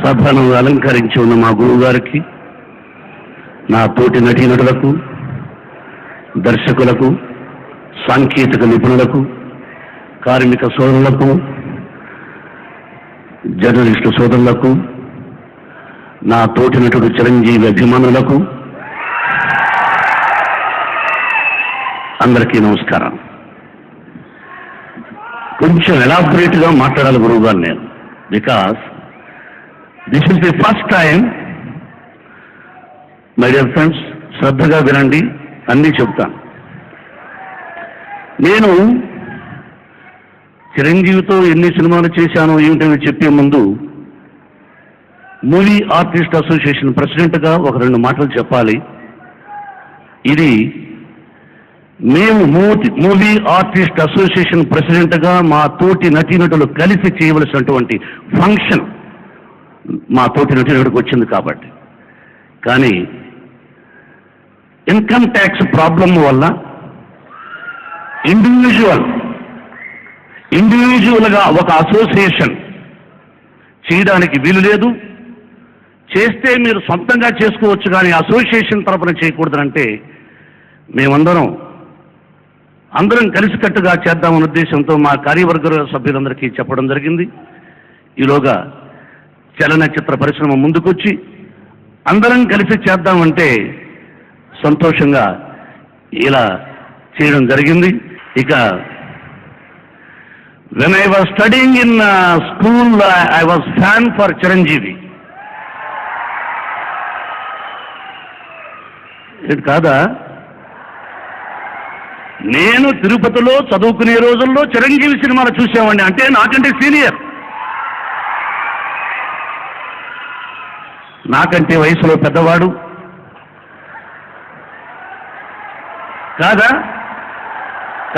సభను అలంకరించి ఉన్న మా గురువు గారికి, నా తోటి నటీనటులకు, దర్శకులకు, సాంకేతిక నిపుణులకు, కార్మిక సోదరులకు, జర్నలిస్టు సోదరులకు, నా తోటి నటుడు చిరంజీవి అభిమానులకు అందరికీ నమస్కారం. కొంచెం ఎలాబొరేట్గా మాట్లాడాలి గురువు గారు నేను, because this is the first time. My dear friends, శ్రద్ధగా వినండి, అన్నీ చెప్తాను. నేను చిరంజీవితో ఎన్ని సినిమాలు చేశానో ఏమిటని చెప్పే ముందు మూవీ ఆర్టిస్ట్ అసోసియేషన్ ప్రెసిడెంట్గా ఒక 2 మాటలు చెప్పాలి. ఇది మేము మూవీ ఆర్టిస్ట్ అసోసియేషన్ ప్రెసిడెంట్గా మా తోటి నటీనటులు కలిసి చేయవలసినటువంటి ఫంక్షన్ మా తోటి నటీనటుడికి వచ్చింది కాబట్టి. కానీ ఇన్కమ్ ట్యాక్స్ ప్రాబ్లం వల్ల ఇండివిజువల్గా ఒక అసోసియేషన్ చేయడానికి వీలు లేదు. చేస్తే మీరు సొంతంగా చేసుకోవచ్చు, కానీ అసోసియేషన్ తరఫున చేయకూడదంటే అందరం కలిసికట్టుగా చేద్దామన్న ఉద్దేశంతో మా కార్యవర్గ సభ్యులందరికీ చెప్పడం జరిగింది. ఈలోగా చలనచిత్ర పరిశ్రమ ముందుకొచ్చి అందరం కలిసి చేద్దామంటే సంతోషంగా ఇలా చేయడం జరిగింది. ఇక when I was studying in school, I was fan for Chiranjeevi. ఇది కాదా? నేను తిరుపతిలో చదువుకునే రోజుల్లో చిరంజీవి సినిమాలు చూసేవాడిని, అంటే నాకంటే సీనియర్, నాకంటే వయసులో పెద్దవాడు కాదా?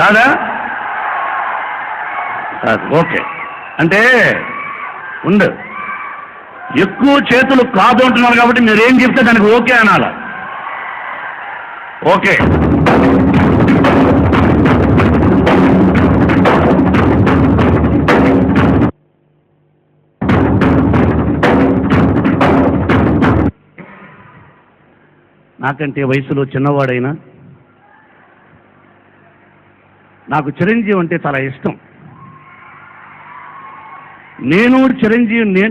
కాదా? ఓకే, అంటే ఉండు, ఎక్కువ చేతులు కాదు అంటున్నారు కాబట్టి మీరేం చెప్తే దానికి ఓకే అనాలా? ఓకే. నాకంటే వయసులో చిన్నవాడైనా నాకు చిరంజీవి అంటే చాలా ఇష్టం.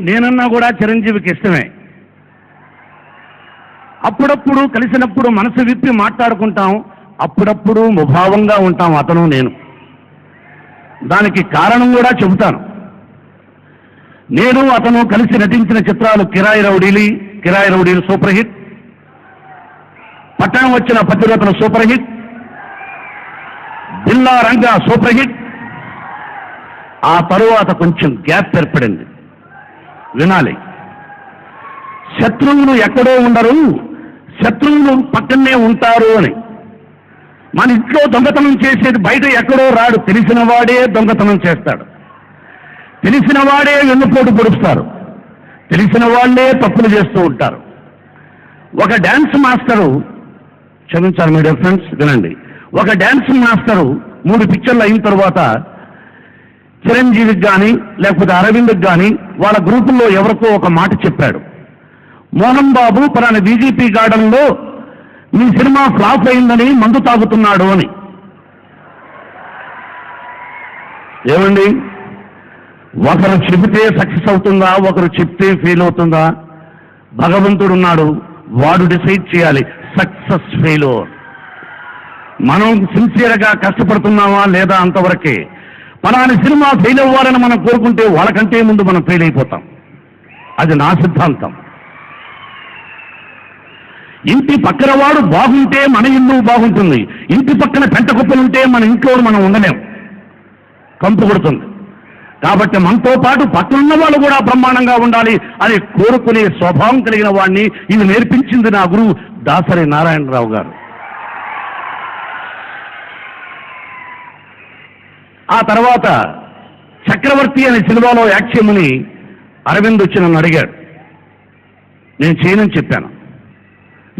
నేనన్నా కూడా చిరంజీవికి ఇష్టమే. అప్పుడప్పుడు కలిసినప్పుడు మనసు విప్పి మాట్లాడుకుంటాం, అప్పుడప్పుడు ముభావంగా ఉంటాం అతను నేను. దానికి కారణం కూడా చెబుతాను. నేను అతను కలిసి నటించిన చిత్రాలు కిరాయి రౌడీలు సూపర్ హిట్, పట్టణం వచ్చిన పతివ్రతలు సూపర్ హిట్, బిల్లా రంగా సూపర్ హిట్. ఆ తరువాత కొంచెం గ్యాప్ ఏర్పడింది. వినాలి, శత్రువులు ఎక్కడో ఉండరు, శత్రువులు పక్కనే ఉంటారు అని. మన ఇంట్లో దొంగతనం చేసేది బయట ఎక్కడో రాడు, తెలిసిన వాడే దొంగతనం చేస్తాడు, తెలిసిన వాడే వెన్నుపోటు పొడుస్తారు, తెలిసిన వాళ్లే తప్పులు చేస్తూ ఉంటారు. ఒక డ్యాన్స్ మాస్టరు, క్షమించాలి మై డియర్ ఫ్రెండ్స్, వినండి. ఒక డ్యాన్స్ మాస్టరు 3 పిక్చర్లు అయిన తర్వాత చిరంజీవికి కానీ లేకపోతే అరవింద్కి కానీ వాళ్ళ గ్రూపుల్లో ఎవరికో ఒక మాట చెప్పాడు. మోహన్ బాబు పలానా బీజేపీ గార్డెన్లో మీ సినిమా ఫ్లాప్ అయిందని మందు తాగుతున్నాడు అని. ఏమండి, ఒకరు చెబితే సక్సెస్ అవుతుందా, ఒకరు చెప్తే ఫెయిల్ అవుతుందా? భగవంతుడున్నాడు, వాడు డిసైడ్ చేయాలి సక్సెస్ ఫెయిల్యూర్. మనం సిన్సియర్గా కష్టపడుతున్నామా లేదా అంతవరకే. పలాని సినిమా ఫెయిల్ అవ్వాలని మనం కోరుకుంటే వాళ్ళకంటే ముందు మనం ఫెయిల్ అయిపోతాం. అది నా సిద్ధాంతం. ఇంటి పక్కన వాడు బాగుంటే మన ఇల్లు బాగుంటుంది, ఇంటి పక్కన పెంట కుప్పలుంటే మన ఇంట్లో మనం ఉండలేం, కంపు కొడుతుంది. కాబట్టి మనతో పాటు పక్కనున్న వాళ్ళు కూడా బ్రహ్మాండంగా ఉండాలి అని కోరుకునే స్వభావం కలిగిన వాడిని ఇది నేర్పించింది నా గురువు దాసరి నారాయణరావు గారు. ఆ తర్వాత చక్రవర్తి అనే సినిమాలో యాక్ట్ చేయమని అరవింద్ వచ్చి నన్ను అడిగాడు. నేను చేయనని చెప్పాను.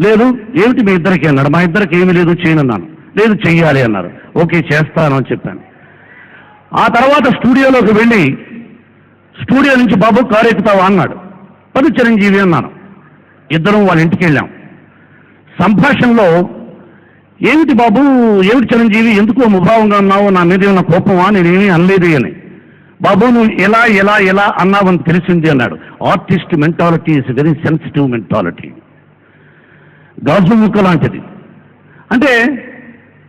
లేదు, ఏమిటి మీ ఇద్దరికి అన్నాడు. మా ఇద్దరికి ఏమీ లేదు, చేయనన్నాను. లేదు, చెయ్యాలి అన్నారు. ఓకే, చేస్తాను అని చెప్పాను. ఆ తర్వాత స్టూడియోలోకి వెళ్ళి స్టూడియో నుంచి బాబు కారు ఎక్కుతావా అన్నాడు. పది చిరంజీవి అన్నాను. ఇద్దరం వాళ్ళ ఇంటికి వెళ్ళాం. సంభాషణలో ఏమిటి బాబు, ఏమిటి చిరంజీవి, ఎందుకు ముభావంగా ఉన్నావు, నా మీద ఏమన్నా కోపమా, నేనేమీ అనలేదు అని. బాబు నువ్వు ఎలా ఎలా ఎలా అన్నావని తెలిసింది అన్నాడు. Artist mentality is very sensitive mentality, గాజు ముక్క లాంటిది. అంటే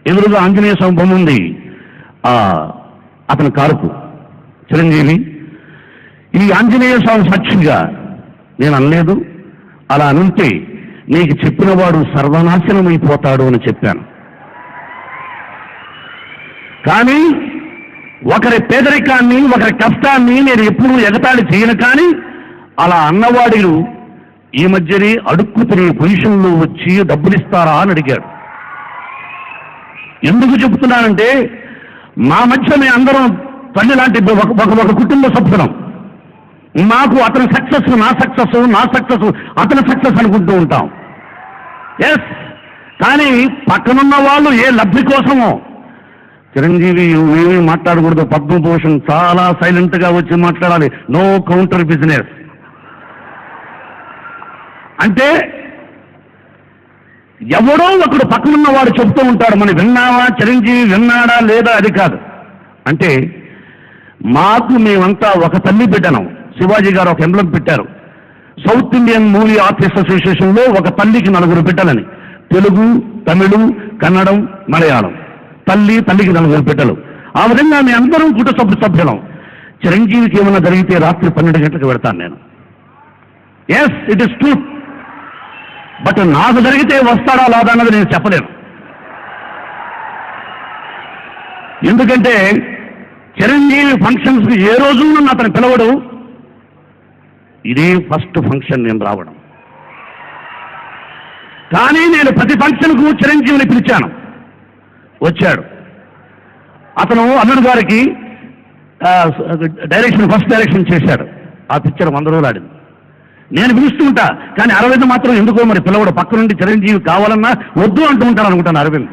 ఎదురుగా ఆంజనేయ స్వామి బొమ్మ ఉంది, అతని కారుకు చిరంజీవి, ఈ ఆంజనేయ స్వామి సాక్షిగా నేను అనలేదు, అలా అనుంటే నీకు చెప్పినవాడు సర్వనాశనమైపోతాడు అని చెప్పాను. కానీ ఒకరి పేదరికాన్ని, ఒకరి కష్టాన్ని నేను ఎప్పుడూ ఎగతాళి చేయను. కానీ అలా అన్నవాడు ఈ మధ్యనే అడుక్కు తినే పొజిషన్లో వచ్చి డబ్బులు ఇస్తారా అని అడిగాడు. ఎందుకు చెబుతున్నానంటే మా మధ్య మేము అందరం తల్లి లాంటి ఒక కుటుంబ సభ్యులం. మాకు అతని సక్సెస్ నా సక్సెస్, నా సక్సెస్ అతని సక్సెస్ అనుకుంటూ ఉంటాం. ఎస్, కానీ పక్కనున్న వాళ్ళు ఏ లబ్ధి కోసమో, చిరంజీవి ఏమీ మాట్లాడకూడదు, పద్మభూషణ్ చాలా సైలెంట్గా వచ్చి మాట్లాడాలి, నో కౌంటర్ బిజినెస్ అంటే ఎవడో ఒకడు పక్కనున్న వాడు చెప్తూ ఉంటాడు, మనం విన్నావా, చిరంజీవి విన్నాడా లేదా, అది కాదు. అంటే మాకు మేమంతా ఒక తల్లి బిడ్డనం. శివాజీ గారు ఒక ఎంబ్లం పెట్టారు, సౌత్ ఇండియన్ మూవీ ఆర్టిస్ట్ అసోసియేషన్లో ఒక తల్లికి 4 బిడ్డలని, తెలుగు, తమిళం, కన్నడం, మలయాళం, తల్లికి 4 బిడ్డలు. ఆ విధంగా మీ అందరం కుటుంబ సభ్యులం. చిరంజీవికి ఏమైనా జరిగితే రాత్రి 12 గంటలకు పెడతాను నేను. Yes, it is true. But నాకు జరిగితే వస్తాడా లేదా అన్నది నేను చెప్పలేను. ఎందుకంటే చిరంజీవి ఫంక్షన్స్కి ఏ రోజు నన్ను అతను పిలవడు. ఇదే ఫస్ట్ ఫంక్షన్ నేను రావడం. కానీ నేను ప్రతి ఫంక్షన్కు చిరంజీవిని పిలిచాను, వచ్చాడు. అతను అల్లుడు గారికి ఫస్ట్ డైరెక్షన్ చేశాడు. ఆ పిక్చర్ 100 రోజులు ఆడింది. నేను పిలుస్తుంటా, కానీ అరవింద్ మాత్రం ఎందుకో మరి పిలవడు. పక్క నుండి చిరంజీవి కావాలన్నా వద్దు అంటూ ఉంటాడు అనుకుంటాను అరవింద్.